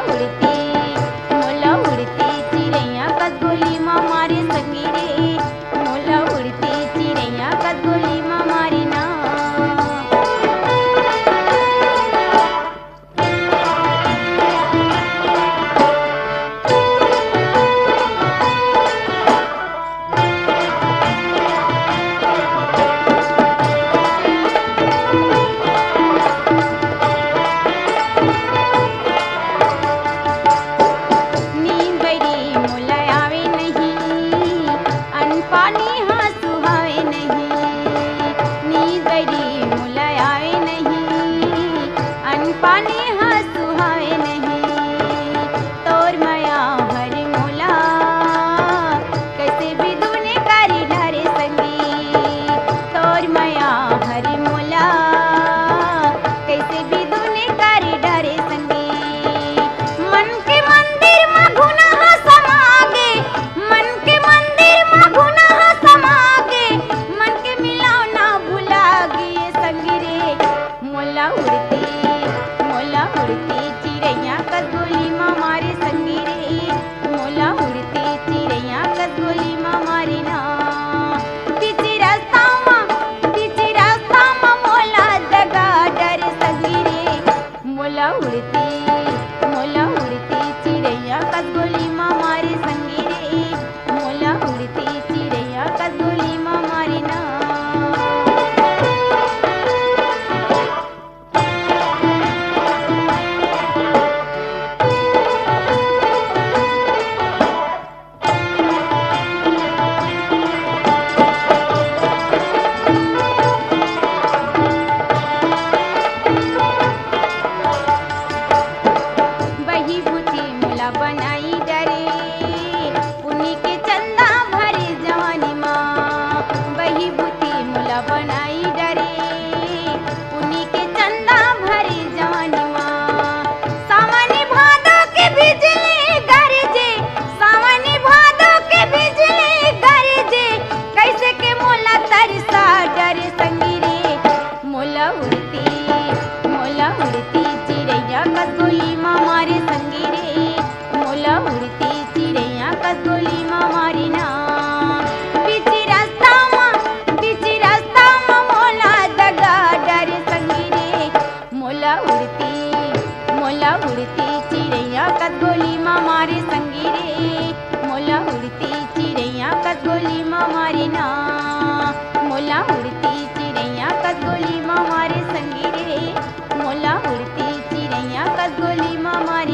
मोला उड़ती चिड़ैया कस गोली माँ मारे संगी रे। मोला उड़ती चिड़ैया कस गोली माँ मारी ना। नींद बैरी मोला आवे नहीं, अन्न पानी हाँ सुहावे नहीं। नींद बैरी मोला आवे नहीं, अन्न पानी हाँ सुहावे नहीं। तोर माया हर मोला कैसे भी दूने करी ढारे संगी। तोर माया हर मोला कैसे भी दूने करी ढारे संगी। मन के मंदिर में गुनाह समागे, मन के मंदिर में गुनाह समागे। मन के मिलाओ ना भुला गे संगी रे। मोला उड़ती चिड़ैया कस गोली माँ मारे संगी रे। मोला उड़ती चिड़ैया कस गोली माँ मारी ना। बीची रास्ता में मोला दगा डर संगी रे। मोला उड़ती चिड़ैया कस गोली माँ मारे संगी रे। मोला उड़ती चिड़ैया कस गोली माँ मारी ना। बही बुद्धि मोला बनाई डरे, पुण्य के चंदा भरे जवानी माँ। बही बुद्धि मोला बनाई डरे, पुण्य के चंदा भरे जवानी माँ। सावनी भादो के बिजली गरजे, सावनी भादो के बिजली गरजे। कैसे के मोला तरसा डरे संगी रे। मोला उड़ती चिड़ैया कस गोली माँ मारे संगी रे। मोला उड़ती चिड़ैया कस गोली माँ मारी ना। बीची रास्ता में मोला दगा डर संगी रे। मोला उड़ती चिड़ैया कस गोली माँ मारे संगी रे। मोला उड़ती चिड़ैया कस गोली माँ मारी ना। मोला उड़ती चिड़ैया कस गोली माँ मारे संगी रे। मोला उड़ती चिड़ैया कस गोली माँ मारी।